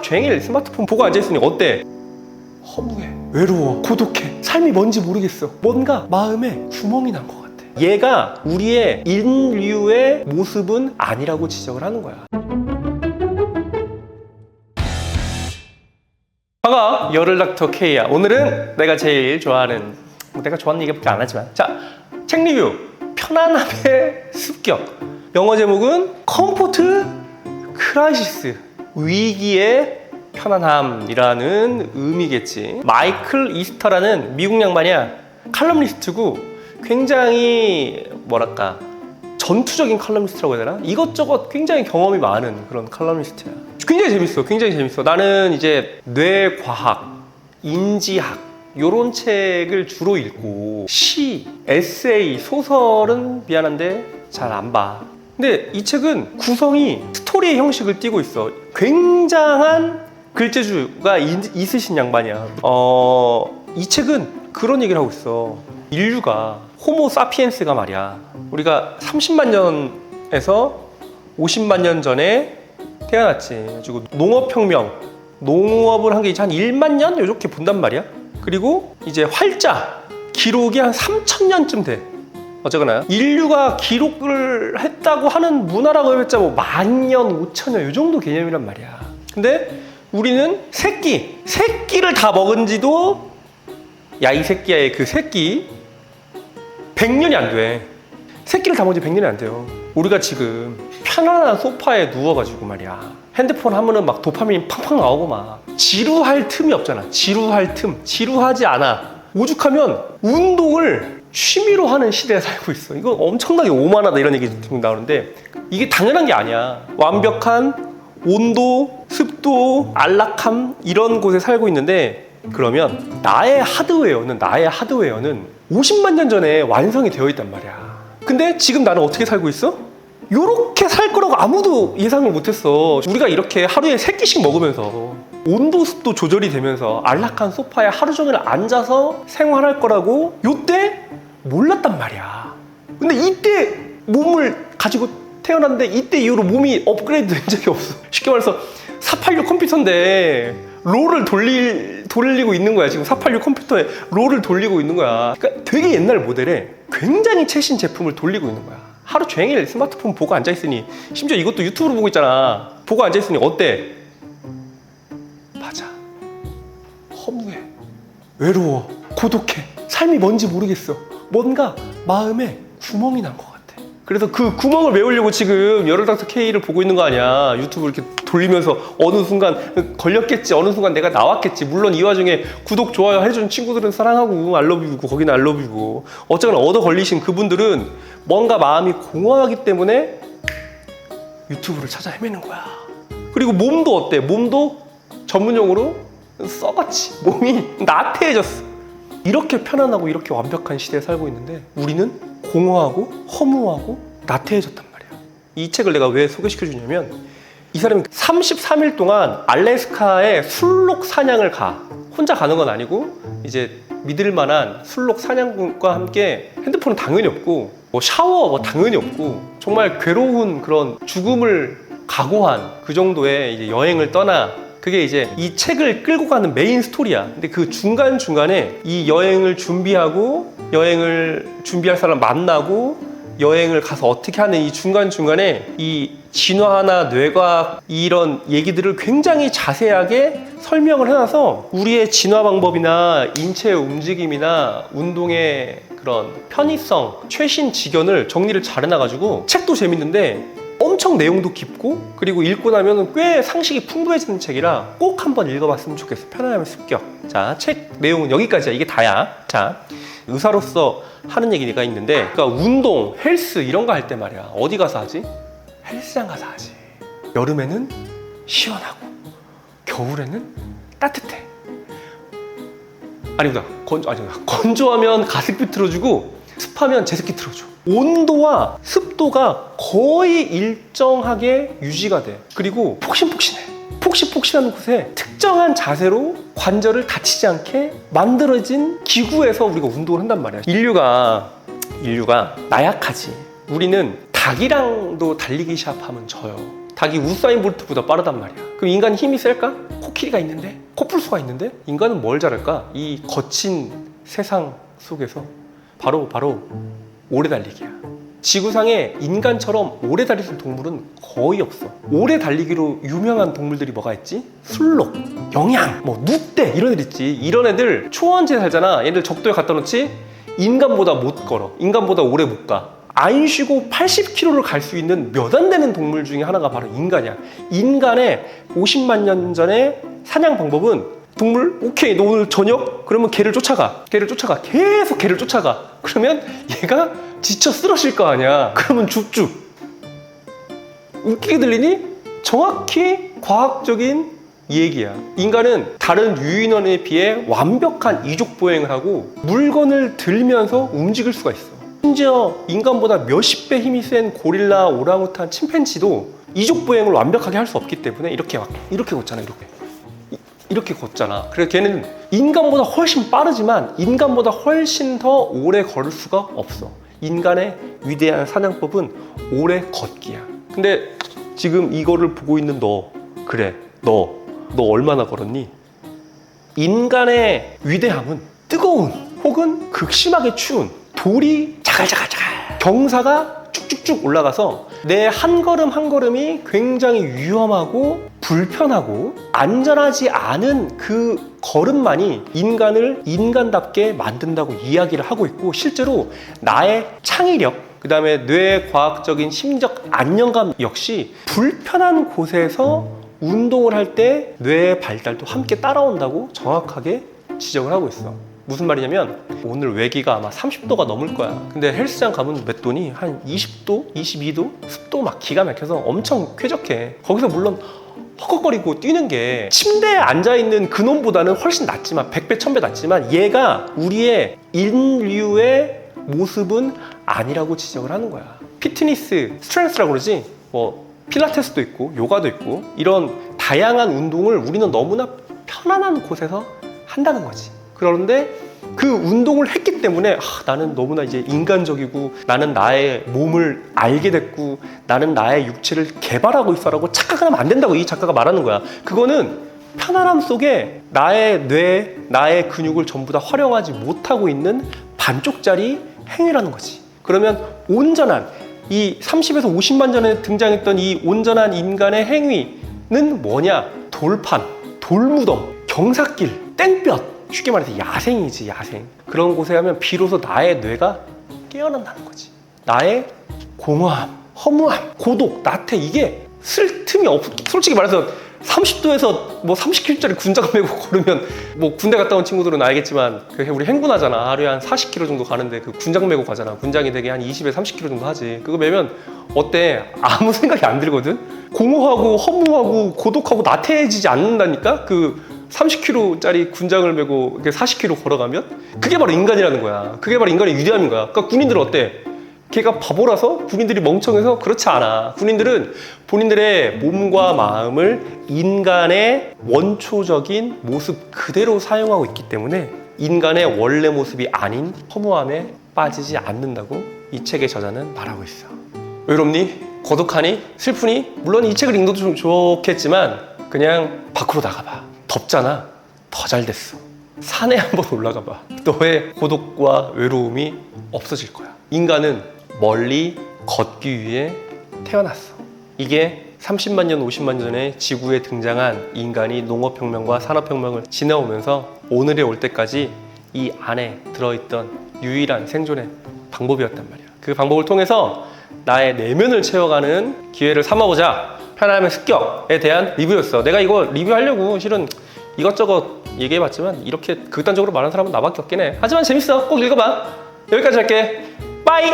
하루 종일 스마트폰 보고 앉아있으니 어때? 허무해, 외로워, 고독해, 삶이 뭔지 모르겠어. 뭔가 마음에 구멍이 난 것 같아. 얘가 우리의 인류의 모습은 아니라고 지적을 하는 거야. 반가워, 열혈닥터 K야. 오늘은 내가 제일 좋아하는, 내가 좋아하는 얘기밖에 안 하지만, 자, 책 리뷰 편안함의 습격. 영어 제목은 컴포트 크라이시스, 위기의 편안함이라는 의미겠지. 마이클 이스터라는 미국 양반이야. 칼럼니스트고 굉장히 뭐랄까 전투적인 칼럼니스트라고 해야 되나? 이것저것 굉장히 경험이 많은 그런 칼럼니스트야. 굉장히 재밌어. 굉장히 재밌어. 나는 이제 뇌과학, 인지학 요런 책을 주로 읽고 시, 에세이, 소설은 미안한데 잘 안 봐. 근데 이 책은 구성이 스토리의 형식을 띠고 있어. 굉장한 글재주가 있으신 양반이야. 이 책은 그런 얘기를 하고 있어. 인류가 호모 사피엔스가 말이야, 우리가 30만 년에서 50만 년 전에 태어났지. 그리고 농업혁명, 농업을 한 게 이제 한 1만 년 이렇게 본단 말이야. 그리고 이제 활자 기록이 한 3,000년쯤 돼. 어쨌거나 인류가 기록을 했다고 하는 문화라고 해봤자 뭐 10,000년, 5,000년 이 정도 개념이란 말이야. 근데 우리는 새끼를 다 먹은 지도, 야 이 새끼야의 그 새끼 100년이 안 돼. 새끼를 다 먹은 지 100년이 안 돼요. 우리가 지금 편안한 소파에 누워가지고 말이야, 핸드폰 하면은 막 도파민이 팡팡 나오고 막 지루할 틈이 없잖아. 지루하지 않아. 오죽하면 운동을 취미로 하는 시대에 살고 있어. 이거 엄청나게 오만하다 이런 얘기 나오는데 이게 당연한 게 아니야. 완벽한 온도, 습도, 안락함 이런 곳에 살고 있는데, 그러면 나의 하드웨어는 50만 년 전에 완성이 되어 있단 말이야. 근데 지금 나는 어떻게 살고 있어? 요렇게 살 거라고 아무도 예상을 못했어. 우리가 이렇게 하루에 3끼씩 먹으면서 온도, 습도 조절이 되면서 안락한 소파에 하루 종일 앉아서 생활할 거라고 요때 몰랐단 말이야. 근데 이때 몸을 가지고 태어났는데 이때 이후로 몸이 업그레이드 된 적이 없어. 쉽게 말해서 486 컴퓨터인데 롤을 돌리고 있는 거야. 지금 486 컴퓨터에 롤을 돌리고 있는 거야. 그러니까 되게 옛날 모델에 굉장히 최신 제품을 돌리고 있는 거야. 하루 종일 스마트폰 보고 앉아있으니, 심지어 이것도 유튜브로 보고 있잖아. 보고 앉아있으니 어때? 맞아, 허무해, 외로워, 고독해, 삶이 뭔지 모르겠어. 뭔가 마음에 구멍이 난 것 같아. 그래서 그 구멍을 메우려고 지금 열혈닥터 K를 보고 있는 거 아니야. 유튜브 이렇게 돌리면서 어느 순간 걸렸겠지, 어느 순간 내가 나왔겠지. 물론 이 와중에 구독, 좋아요 해준 친구들은 사랑하고 알러뷰고 거기는 알러뷰고, 어쨌거나 얻어 걸리신 그분들은 뭔가 마음이 공허하기 때문에 유튜브를 찾아 헤매는 거야. 그리고 몸도 어때? 몸도 전문용어로 썩었지. 몸이 나태해졌어. 이렇게 편안하고 이렇게 완벽한 시대에 살고 있는데 우리는 공허하고 허무하고 나태해졌단 말이야. 이 책을 내가 왜 소개시켜 주냐면, 이 사람이 33일 동안 알래스카에 술록 사냥을 가. 혼자 가는 건 아니고 이제 믿을 만한 술록 사냥꾼과 함께, 핸드폰은 당연히 없고 뭐 샤워 뭐 당연히 없고 정말 괴로운 그런 죽음을 각오한 그 정도의 이제 여행을 떠나. 그게 이제 이 책을 끌고 가는 메인 스토리야. 근데 그 중간중간에 이 여행을 준비하고, 여행을 준비할 사람 만나고, 여행을 가서 어떻게 하는 이 중간중간에 이 진화나 뇌과학 이런 얘기들을 굉장히 자세하게 설명을 해놔서 우리의 진화 방법이나 인체의 움직임이나 운동의 그런 편의성, 최신 지견을 정리를 잘 해놔가지고 책도 재밌는데 엄청 내용도 깊고, 그리고 읽고 나면 꽤 상식이 풍부해지는 책이라 꼭 한번 읽어봤으면 좋겠어. 편안함의 습격. 자, 책 내용은 여기까지야. 이게 다야. 자, 의사로서 하는 얘기가 있는데, 그러니까 운동, 헬스 이런 거 할 때 말이야, 어디 가서 하지? 헬스장 가서 하지. 여름에는 시원하고 겨울에는 따뜻해. 아니다, 건조하면 가습기 틀어주고 습하면 제습기 틀어줘. 온도와 습도가 거의 일정하게 유지가 돼. 그리고 폭신폭신해. 폭신폭신한 곳에 특정한 자세로 관절을 다치지 않게 만들어진 기구에서 우리가 운동을 한단 말이야. 인류가 나약하지. 우리는 닭이랑도 달리기 시합하면 져요. 닭이 우사인 볼트보다 빠르단 말이야. 그럼 인간이 힘이 셀까? 코끼리가 있는데? 코뿔소가 있는데? 인간은 뭘 잘할까? 이 거친 세상 속에서 바로 오래 달리기야. 지구상에 인간처럼 오래 달릴 수 있는 동물은 거의 없어. 오래 달리기로 유명한 동물들이 뭐가 있지? 술록, 영양, 뭐 늑대 이런 애들 있지. 이런 애들 초원지에 살잖아. 얘들 적도에 갖다 놓지? 인간보다 못 걸어. 인간보다 오래 못 가. 안 쉬고 80km를 갈 수 있는 몇 안 되는 동물 중에 하나가 바로 인간이야. 인간의 50만 년 전의 사냥 방법은 동물? 오케이, 너 오늘 저녁? 그러면 개를 쫓아가. 계속 개를 쫓아가. 그러면 얘가 지쳐 쓰러질 거 아니야. 그러면 죽죽. 웃기게 들리니? 정확히 과학적인 얘기야. 인간은 다른 유인원에 비해 완벽한 이족 보행을 하고 물건을 들면서 움직일 수가 있어. 심지어 인간보다 몇십 배 힘이 센 고릴라, 오랑우탄, 침팬지도 이족 보행을 완벽하게 할 수 없기 때문에 이렇게 걷잖아. 이렇게 걷잖아. 그래서 걔는 인간보다 훨씬 빠르지만 인간보다 훨씬 더 오래 걸을 수가 없어. 인간의 위대한 사냥법은 오래 걷기야. 근데 지금 이거를 보고 있는 너, 그래, 너 얼마나 걸었니? 인간의 위대함은 뜨거운 혹은 극심하게 추운 돌이 자갈자갈 경사가 쭉쭉쭉 올라가서 내 한 걸음 한 걸음이 굉장히 위험하고 불편하고 안전하지 않은 그 걸음만이 인간을 인간답게 만든다고 이야기를 하고 있고, 실제로 나의 창의력, 그 다음에 뇌과학적인 심리적 안정감 역시 불편한 곳에서 운동을 할 때 뇌의 발달도 함께 따라온다고 정확하게 지적을 하고 있어. 무슨 말이냐면 오늘 외기가 아마 30도가 넘을 거야. 근데 헬스장 가면 몇 도니? 한 20도? 22도? 습도 막 기가 막혀서 엄청 쾌적해. 거기서 물론 헉헉거리고 뛰는 게 침대에 앉아있는 그놈보다는 훨씬 낫지만 100배 1000배 낫지만 얘가 우리의 인류의 모습은 아니라고 지적을 하는 거야. 피트니스, 스트렝스라고 그러지? 뭐 필라테스도 있고 요가도 있고 이런 다양한 운동을 우리는 너무나 편안한 곳에서 한다는 거지. 그런데 그 운동을 했기 때문에 나는 너무나 이제 인간적이고 나는 나의 몸을 알게 됐고 나는 나의 육체를 개발하고 있어라고 착각하면 안 된다고 이 작가가 말하는 거야. 그거는 편안함 속에 나의 뇌, 나의 근육을 전부 다 활용하지 못하고 있는 반쪽짜리 행위라는 거지. 그러면 온전한 이 30에서 50만 전에 등장했던 이 온전한 인간의 행위는 뭐냐? 돌판, 돌무덤, 경사길, 땡볕, 쉽게 말해서 야생이지, 야생. 그런 곳에 하면 비로소 나의 뇌가 깨어난다는 거지. 나의 공허함, 허무함, 고독, 나태, 이게 쓸 틈이 솔직히 말해서 30도에서 뭐 30kg짜리 군장 메고 걸으면 뭐 군대 갔다 온 친구들은 알겠지만 우리 행군하잖아. 하루에 한 40km 정도 가는데 그 군장 메고 가잖아. 군장이 되게 한 20에서 30km 정도 하지. 그거 메면 어때? 아무 생각이 안 들거든? 공허하고 허무하고 고독하고 나태해지지 않는다니까? 그 30kg짜리 군장을 메고 이렇게 40km 걸어가면? 그게 바로 인간이라는 거야. 그게 바로 인간의 위대함인 거야. 그러니까 군인들은 어때? 걔가 바보라서? 군인들이 멍청해서? 그렇지 않아. 군인들은 본인들의 몸과 마음을 인간의 원초적인 모습 그대로 사용하고 있기 때문에 인간의 원래 모습이 아닌 허무함에 빠지지 않는다고 이 책의 저자는 말하고 있어. 외롭니? 고독하니? 슬프니? 물론 이 책을 읽어도 좀 좋겠지만 그냥 밖으로 나가봐. 덥잖아. 더 잘 됐어. 산에 한번 올라가봐. 너의 고독과 외로움이 없어질 거야. 인간은 멀리 걷기 위해 태어났어. 이게 30만 년, 50만 년 전에 지구에 등장한 인간이 농업혁명과 산업혁명을 지나오면서 오늘에 올 때까지 이 안에 들어있던 유일한 생존의 방법이었단 말이야. 그 방법을 통해서 나의 내면을 채워가는 기회를 삼아보자. 편안함의 습격에 대한 리뷰였어. 내가 이거 리뷰하려고 실은 이것저것 얘기해봤지만 이렇게 극단적으로 말하는 사람은 나밖에 없긴 해. 하지만 재밌어. 꼭 읽어봐. 여기까지 할게. 빠이!